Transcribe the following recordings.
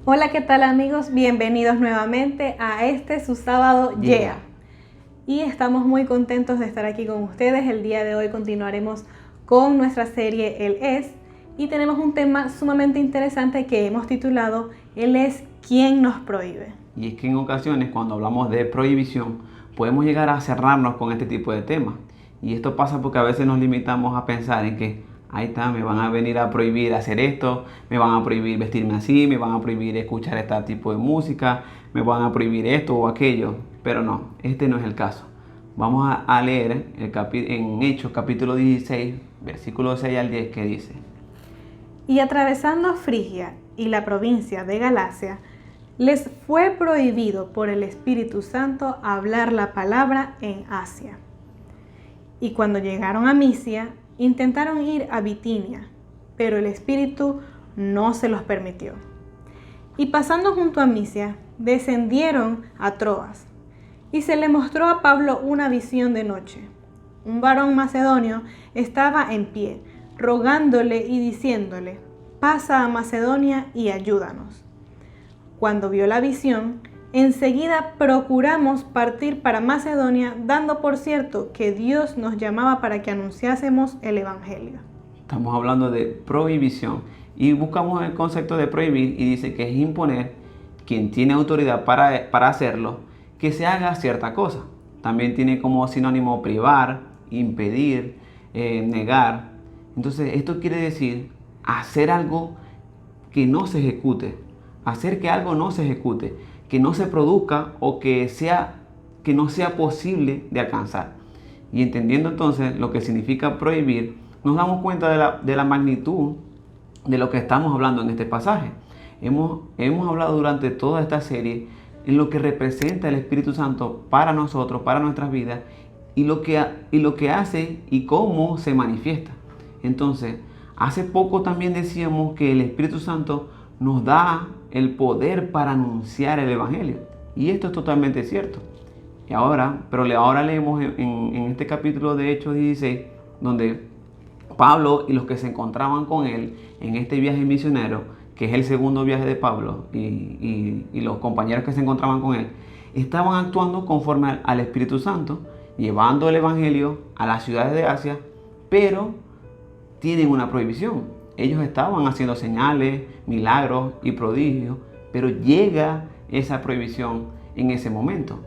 Hola, ¿qué tal amigos? Bienvenidos nuevamente a su sábado Yeah. Y estamos muy contentos de estar aquí con ustedes. El día de hoy continuaremos con nuestra serie Él es, y tenemos un tema sumamente interesante que hemos titulado Él es quien nos prohíbe. Y es que en ocasiones cuando hablamos de prohibición podemos llegar a cerrarnos con este tipo de temas. Y esto pasa porque a veces nos limitamos a pensar en que ahí está, me van a venir a prohibir hacer esto, me van a prohibir vestirme así, me van a prohibir escuchar este tipo de música, me van a prohibir esto o aquello. Pero no, este no es el caso. Vamos a leer en Hechos capítulo 16, versículos 6 al 10, que dice: Y atravesando Frigia y la provincia de Galacia, les fue prohibido por el Espíritu Santo hablar la palabra en Asia. Y cuando llegaron a Misia, intentaron ir a Bitinia, pero el Espíritu no se los permitió. Y pasando junto a Misia, descendieron a Troas, y se le mostró a Pablo una visión de noche. Un varón macedonio estaba en pie, rogándole y diciéndole: pasa a Macedonia y ayúdanos. Cuando vio la visión, enseguida procuramos partir para Macedonia, dando por cierto que Dios nos llamaba para que anunciásemos el Evangelio. Estamos hablando de prohibición y buscamos el concepto de prohibir, y dice que es imponer, quien tiene autoridad para hacerlo, que se haga cierta cosa. También tiene como sinónimo privar, impedir, negar. Entonces esto quiere decir hacer algo que no se ejecute, hacer que algo no se ejecute, que no se produzca o que no sea posible de alcanzar. Y entendiendo entonces lo que significa prohibir, nos damos cuenta de la magnitud de lo que estamos hablando en este pasaje. Hemos hablado durante toda esta serie en lo que representa el Espíritu Santo para nosotros, para nuestras vidas, y lo que hace y cómo se manifiesta. Entonces, hace poco también decíamos que el Espíritu Santo nos da el poder para anunciar el Evangelio. Y esto es totalmente cierto. Ahora leemos en este capítulo de Hechos 16, donde Pablo y los que se encontraban con él en este viaje misionero, que es el segundo viaje de Pablo, y los compañeros que se encontraban con él, estaban actuando conforme al Espíritu Santo, llevando el Evangelio a las ciudades de Asia, pero tienen una prohibición. Ellos estaban haciendo señales, milagros y prodigios, pero llega esa prohibición en ese momento.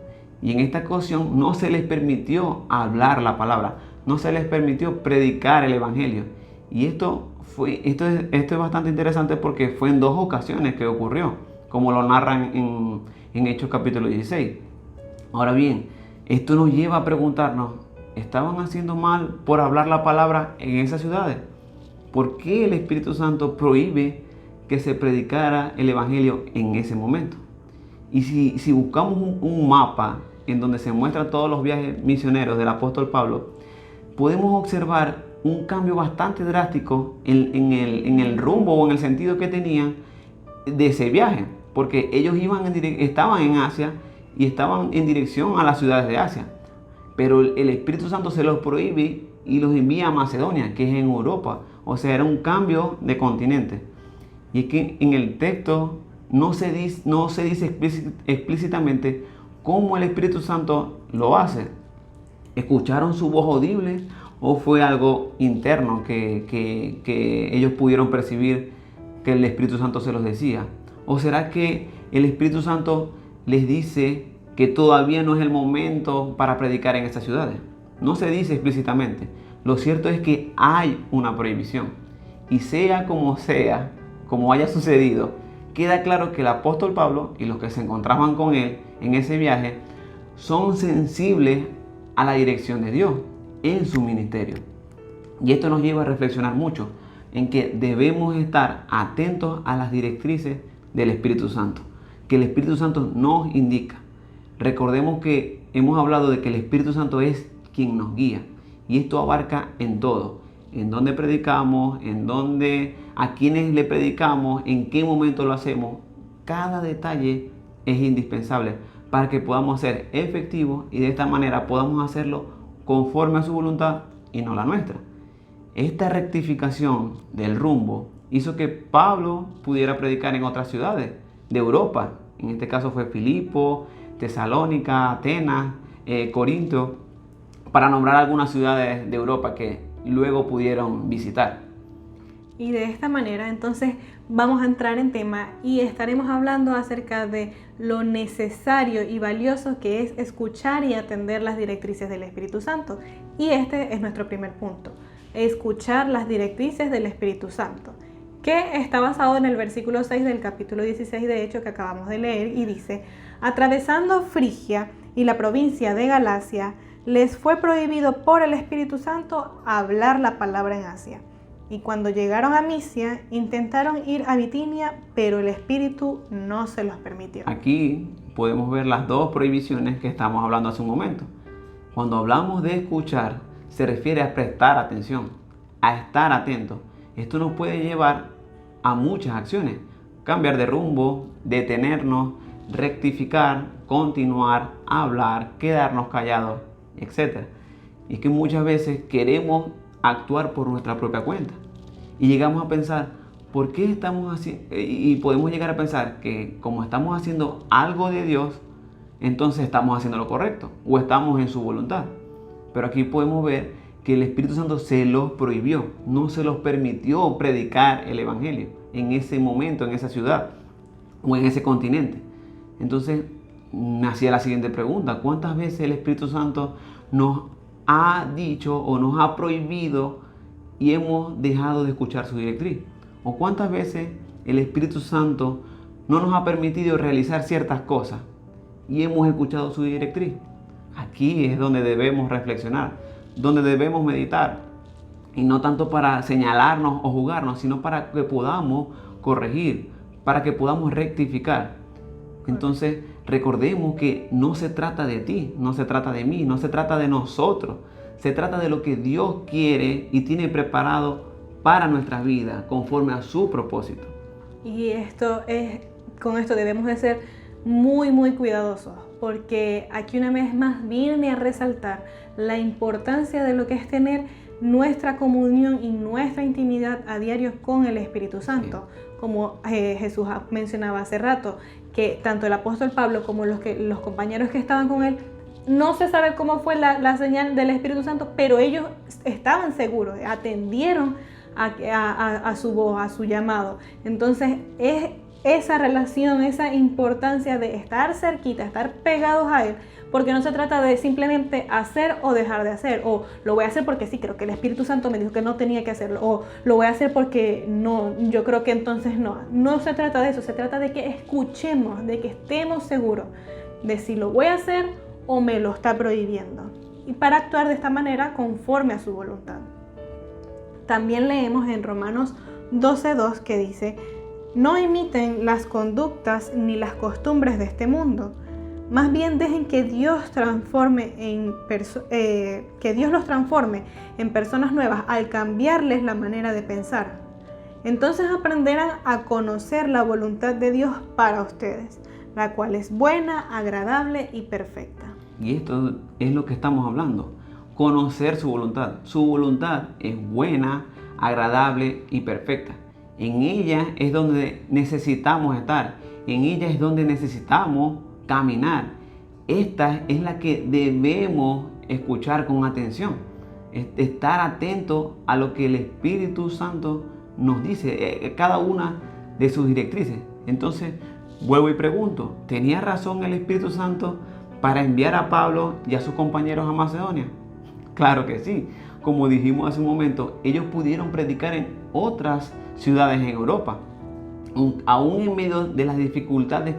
Y en esta ocasión no se les permitió hablar la palabra, no se les permitió predicar el Evangelio. Y esto es bastante interesante porque fue en dos ocasiones que ocurrió, como lo narran en Hechos capítulo 16. Ahora bien, esto nos lleva a preguntarnos, ¿estaban haciendo mal por hablar la palabra en esas ciudades? ¿Por qué el Espíritu Santo prohíbe que se predicara el Evangelio en ese momento? Y si buscamos un mapa en donde se muestran todos los viajes misioneros del apóstol Pablo, podemos observar un cambio bastante drástico en el rumbo o en el sentido que tenían de ese viaje, porque ellos estaban en Asia y estaban en dirección a las ciudades de Asia, pero el Espíritu Santo se los prohíbe y los envía a Macedonia, que es en Europa. O sea, era un cambio de continente. Y es que en el texto no se dice explícitamente cómo el Espíritu Santo lo hace. ¿Escucharon su voz audible o fue algo interno que ellos pudieron percibir que el Espíritu Santo se los decía? ¿O será que el Espíritu Santo les dice que todavía no es el momento para predicar en estas ciudades? No se dice explícitamente. Lo cierto es que hay una prohibición. Y sea, como haya sucedido, queda claro que el apóstol Pablo y los que se encontraban con él en ese viaje son sensibles a la dirección de Dios en su ministerio. Y esto nos lleva a reflexionar mucho en que debemos estar atentos a las directrices del Espíritu Santo, que el Espíritu Santo nos indica. Recordemos que hemos hablado de que el Espíritu Santo es quien nos guía, y esto abarca en todo: en dónde predicamos, a quienes le predicamos, en qué momento lo hacemos. Cada detalle es indispensable para que podamos ser efectivos y de esta manera podamos hacerlo conforme a su voluntad y no la nuestra. Esta rectificación del rumbo hizo que Pablo pudiera predicar en otras ciudades, de Europa. En este caso fue Filipo, Tesalónica, Atenas, Corinto, para nombrar algunas ciudades de Europa que luego pudieron visitar. Y de esta manera entonces vamos a entrar en tema y estaremos hablando acerca de lo necesario y valioso que es escuchar y atender las directrices del Espíritu Santo. Y este es nuestro primer punto, escuchar las directrices del Espíritu Santo, que está basado en el versículo 6 del capítulo 16 de Hechos que acabamos de leer, y dice: atravesando Frigia y la provincia de Galacia, les fue prohibido por el Espíritu Santo hablar la palabra en Asia. Y cuando llegaron a Misia, intentaron ir a Bitinia, pero el Espíritu no se los permitió. Aquí podemos ver las dos prohibiciones que estamos hablando hace un momento. Cuando hablamos de escuchar, se refiere a prestar atención, a estar atento. Esto nos puede llevar a muchas acciones: cambiar de rumbo, detenernos, rectificar, continuar, hablar, quedarnos callados, etc. Y es que muchas veces queremos actuar por nuestra propia cuenta y llegamos a pensar, ¿por qué estamos así? Y podemos llegar a pensar que como estamos haciendo algo de Dios, entonces estamos haciendo lo correcto o estamos en su voluntad. Pero aquí podemos ver que el Espíritu Santo se los prohibió, no se los permitió predicar el Evangelio en ese momento, en esa ciudad o en ese continente. Entonces me hacía la siguiente pregunta: ¿cuántas veces el Espíritu Santo nos ha dicho o nos ha prohibido y hemos dejado de escuchar su directriz? ¿O cuántas veces el Espíritu Santo no nos ha permitido realizar ciertas cosas y hemos escuchado su directriz? Aquí es donde debemos reflexionar, donde debemos meditar, y no tanto para señalarnos o juzgarnos, sino para que podamos corregir, para que podamos rectificar. Entonces recordemos que no se trata de ti, no se trata de mí, no se trata de nosotros. Se trata de lo que Dios quiere y tiene preparado para nuestras vidas conforme a su propósito. Y con esto debemos de ser muy cuidadosos, porque aquí una vez más viene a resaltar la importancia de lo que es tener nuestra comunión y nuestra intimidad a diario con el Espíritu Santo. Sí. Como Jesús mencionaba hace rato, que tanto el apóstol Pablo como los compañeros que estaban con él, no se sabe cómo fue la señal del Espíritu Santo, pero ellos estaban seguros, atendieron a su voz, a su llamado. Entonces es esa relación, esa importancia de estar cerquita, estar pegados a Él, porque no se trata de simplemente hacer o dejar de hacer, o lo voy a hacer porque sí, creo que el Espíritu Santo me dijo que no tenía que hacerlo, o lo voy a hacer porque no, yo creo que entonces no. No se trata de eso, se trata de que escuchemos, de que estemos seguros de si lo voy a hacer o me lo está prohibiendo, y para actuar de esta manera conforme a su voluntad. También leemos en Romanos 12:2 que dice: no imiten las conductas ni las costumbres de este mundo, más bien dejen que Dios los transforme en personas nuevas al cambiarles la manera de pensar. Entonces aprenderán a conocer la voluntad de Dios para ustedes, la cual es buena, agradable y perfecta. Y esto es lo que estamos hablando: conocer su voluntad. Su voluntad es buena, agradable y perfecta. En ella es donde necesitamos estar, en ella es donde necesitamos caminar. Esta es la que debemos escuchar con atención, estar atentos a lo que el Espíritu Santo nos dice, cada una de sus directrices. Entonces, vuelvo y pregunto, ¿tenía razón el Espíritu Santo para enviar a Pablo y a sus compañeros a Macedonia? Claro que sí. Como dijimos hace un momento, ellos pudieron predicar en otras ciudades en Europa. Aún en medio de las dificultades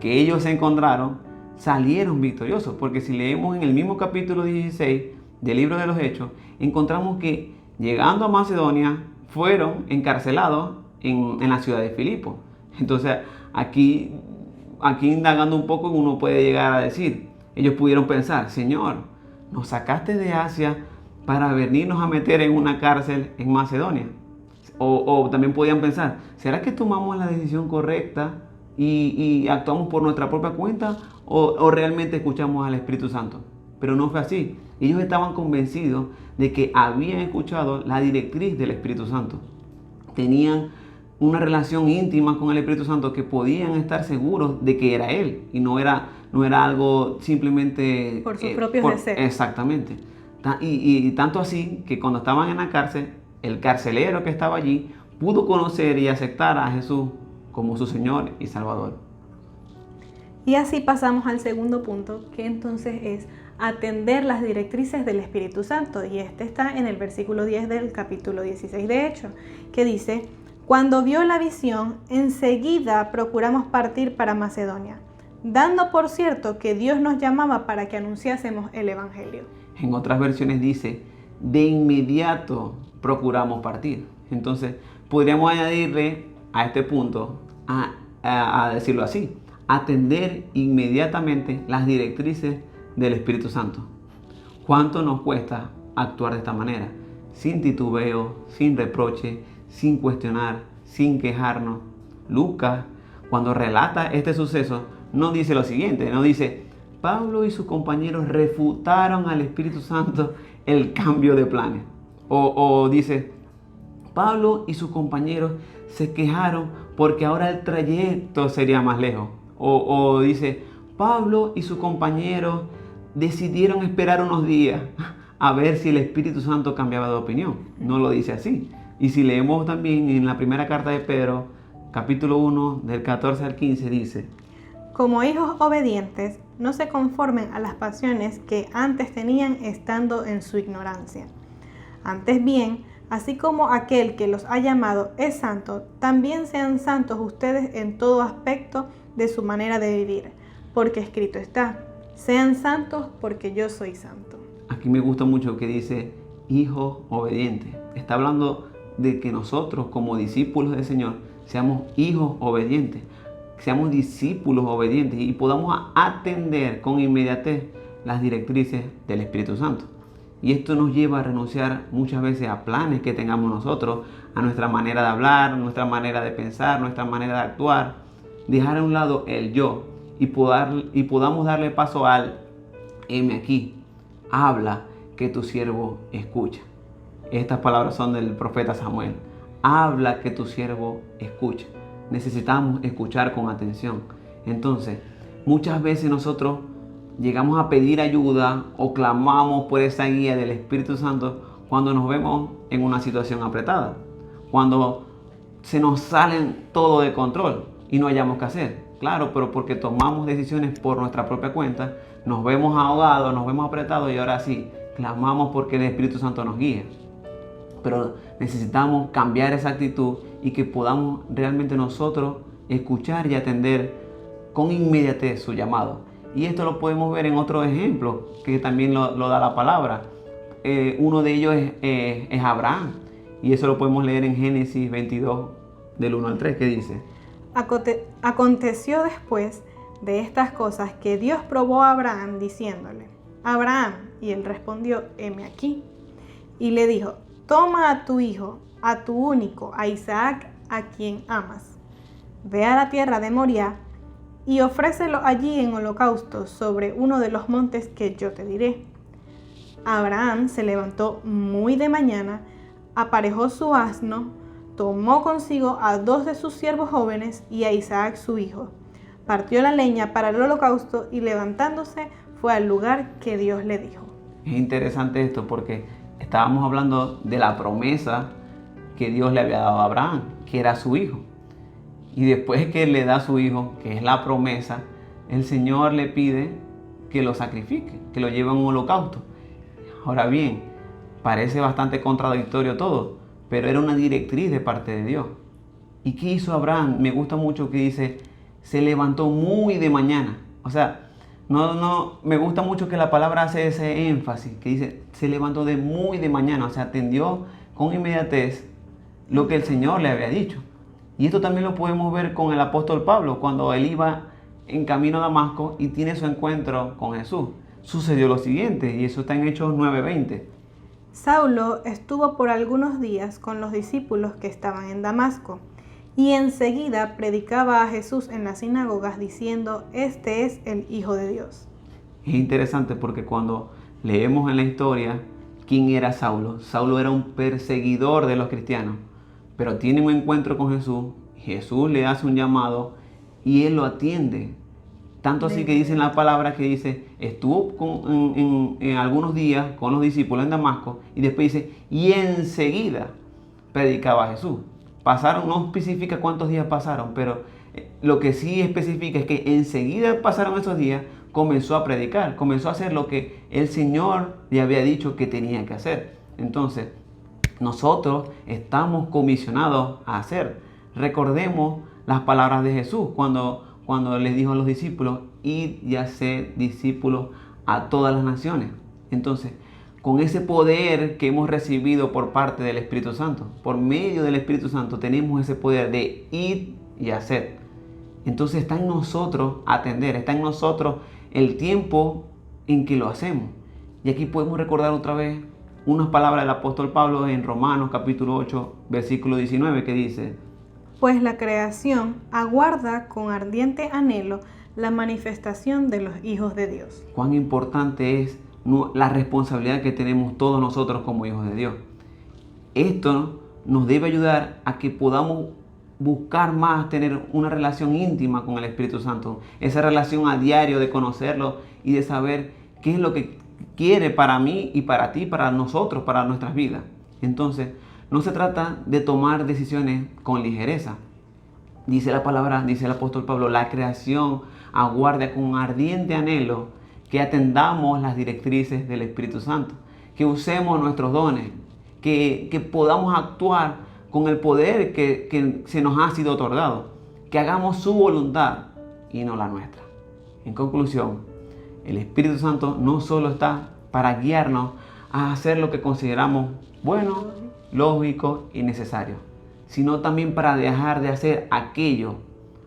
que ellos encontraron, salieron victoriosos. Porque si leemos en el mismo capítulo 16 del libro de los Hechos, encontramos que llegando a Macedonia fueron encarcelados en la ciudad de Filipo. Entonces aquí indagando un poco, uno puede llegar a decir, ellos pudieron pensar: Señor, nos sacaste de Asia para venirnos a meter en una cárcel en Macedonia. O también podían pensar: ¿será que tomamos la decisión correcta y actuamos por nuestra propia cuenta o realmente escuchamos al Espíritu Santo? Pero no fue así. Ellos estaban convencidos de que habían escuchado la directriz del Espíritu Santo. Tenían una relación íntima con el Espíritu Santo, que podían estar seguros de que era Él y no era algo simplemente por sus propios deseos. Exactamente. Y tanto así que cuando estaban en la cárcel, el carcelero que estaba allí pudo conocer y aceptar a Jesús como su Señor y Salvador. Y así pasamos al segundo punto, que entonces es atender las directrices del Espíritu Santo. Y este está en el versículo 10 del capítulo 16 de Hechos, que dice: cuando vio la visión, enseguida procuramos partir para Macedonia, dando por cierto que Dios nos llamaba para que anunciásemos el Evangelio. En otras versiones dice: de inmediato procuramos partir. Entonces, podríamos añadirle a este punto, a decirlo así, atender inmediatamente las directrices del Espíritu Santo. ¿Cuánto nos cuesta actuar de esta manera? Sin titubeo, sin reproche, sin cuestionar, sin quejarnos. Lucas, cuando relata este suceso, no dice lo siguiente, no dice: Pablo y sus compañeros refutaron al Espíritu Santo el cambio de planes. O dice: Pablo y sus compañeros se quejaron porque ahora el trayecto sería más lejos. O dice: Pablo y sus compañeros decidieron esperar unos días a ver si el Espíritu Santo cambiaba de opinión. No lo dice así. Y si leemos también en la primera carta de Pedro, capítulo 1, del 14 al 15, dice: como hijos obedientes, no se conformen a las pasiones que antes tenían estando en su ignorancia. Antes bien, así como aquel que los ha llamado es santo, también sean santos ustedes en todo aspecto de su manera de vivir, porque escrito está: sean santos porque yo soy santo. Aquí me gusta mucho que dice hijos obedientes. Está hablando de que nosotros, como discípulos del Señor, seamos hijos obedientes, seamos discípulos obedientes y podamos atender con inmediatez las directrices del Espíritu Santo. Y esto nos lleva a renunciar muchas veces a planes que tengamos nosotros, a nuestra manera de hablar, nuestra manera de pensar, nuestra manera de actuar. Dejar a un lado el yo y podamos darle paso al heme aquí, habla que tu siervo escucha. Estas palabras son del profeta Samuel. Habla que tu siervo escucha. Necesitamos escuchar con atención. Entonces, muchas veces nosotros llegamos a pedir ayuda o clamamos por esa guía del Espíritu Santo cuando nos vemos en una situación apretada, cuando se nos salen todo de control y no hayamos qué hacer. Claro, pero porque tomamos decisiones por nuestra propia cuenta, nos vemos ahogados, nos vemos apretados y ahora sí, clamamos porque el Espíritu Santo nos guíe. Pero necesitamos cambiar esa actitud y que podamos realmente nosotros escuchar y atender con inmediatez su llamado. Y esto lo podemos ver en otros ejemplos que también lo da la palabra. Uno de ellos es Abraham. Y eso lo podemos leer en Génesis 22, del 1 al 3, que dice: Aconteció después de estas cosas que Dios probó a Abraham diciéndole: Abraham, y él respondió: heme aquí. Y le dijo: toma a tu hijo, a tu único, a Isaac, a quien amas. Ve a la tierra de Moriah y ofrécelo allí en holocausto sobre uno de los montes que yo te diré. Abraham se levantó muy de mañana, aparejó su asno, tomó consigo a 2 de sus siervos jóvenes y a Isaac su hijo. Partió la leña para el holocausto y levantándose fue al lugar que Dios le dijo. Es interesante esto porque estábamos hablando de la promesa que Dios le había dado a Abraham, que era su hijo. Y después que le da a su hijo, que es la promesa, el Señor le pide que lo sacrifique, que lo lleve a un holocausto. Ahora bien, parece bastante contradictorio todo, pero era una directriz de parte de Dios. ¿Y qué hizo Abraham? Me gusta mucho que dice: se levantó muy de mañana. O sea, me gusta mucho que la palabra hace ese énfasis, que dice: se levantó de muy de mañana. O sea, atendió con inmediatez lo que el Señor le había dicho. Y esto también lo podemos ver con el apóstol Pablo, cuando él iba en camino a Damasco y tiene su encuentro con Jesús. Sucedió lo siguiente, y eso está en Hechos 9:20. Saulo estuvo por algunos días con los discípulos que estaban en Damasco, y enseguida predicaba a Jesús en las sinagogas diciendo: este es el Hijo de Dios. Es interesante porque cuando leemos en la historia quién era Saulo, Saulo era un perseguidor de los cristianos, pero tiene un encuentro con Jesús, Jesús le hace un llamado y él lo atiende. Tanto así que dice en la palabra que dice, estuvo en algunos días con los discípulos en Damasco y después dice, y enseguida predicaba a Jesús. Pasaron, no especifica cuántos días pasaron, pero lo que sí especifica es que enseguida pasaron esos días, comenzó a predicar, comenzó a hacer lo que el Señor le había dicho que tenía que hacer. Entonces, nosotros estamos comisionados a hacer. Recordemos las palabras de Jesús cuando les dijo a los discípulos, id y haced discípulos a todas las naciones. Entonces, con ese poder que hemos recibido por parte del Espíritu Santo, por medio del Espíritu Santo, tenemos ese poder de ir y hacer. Entonces está en nosotros atender, está en nosotros el tiempo en que lo hacemos. Y aquí podemos recordar otra vez unas palabras del apóstol Pablo en Romanos capítulo 8, versículo 19, que dice, pues la creación aguarda con ardiente anhelo la manifestación de los hijos de Dios. Cuán importante es la responsabilidad que tenemos todos nosotros como hijos de Dios. Esto nos debe ayudar a que podamos buscar más tener una relación íntima con el Espíritu Santo, esa relación a diario de conocerlo y de saber qué es lo que quiere para mí y para ti, para nosotros, para nuestras vidas. Entonces, no se trata de tomar decisiones con ligereza. Dice la palabra, dice el apóstol Pablo, la creación aguarda con ardiente anhelo que atendamos las directrices del Espíritu Santo, que usemos nuestros dones, que podamos actuar con el poder que se nos ha sido otorgado, que hagamos su voluntad y no la nuestra. En conclusión, el Espíritu Santo no solo está para guiarnos a hacer lo que consideramos bueno, lógico y necesario, sino también para dejar de hacer aquello,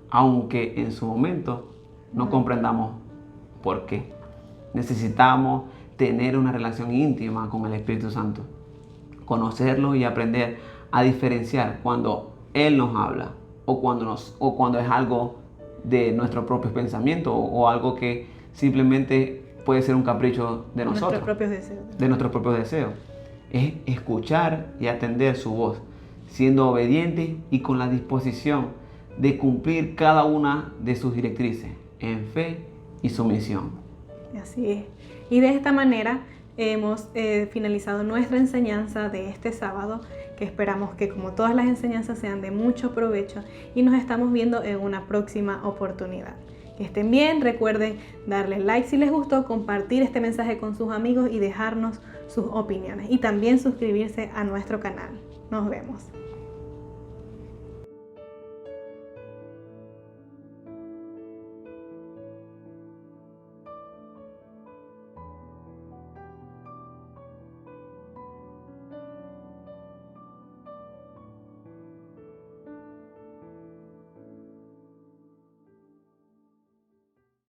aunque en su momento no comprendamos por qué. Necesitamos tener una relación íntima con el Espíritu Santo, conocerlo y aprender a diferenciar cuando Él nos habla o cuando es algo de nuestros propios pensamientos o algo que simplemente puede ser un capricho de nosotros, de nuestros propios deseos. Es escuchar y atender su voz, siendo obediente y con la disposición de cumplir cada una de sus directrices en fe y sumisión. Así es. Y de esta manera hemos finalizado nuestra enseñanza de este sábado, que esperamos que como todas las enseñanzas sean de mucho provecho y nos estamos viendo en una próxima oportunidad. Que estén bien, recuerden darle like si les gustó, compartir este mensaje con sus amigos y dejarnos sus opiniones y también suscribirse a nuestro canal. Nos vemos.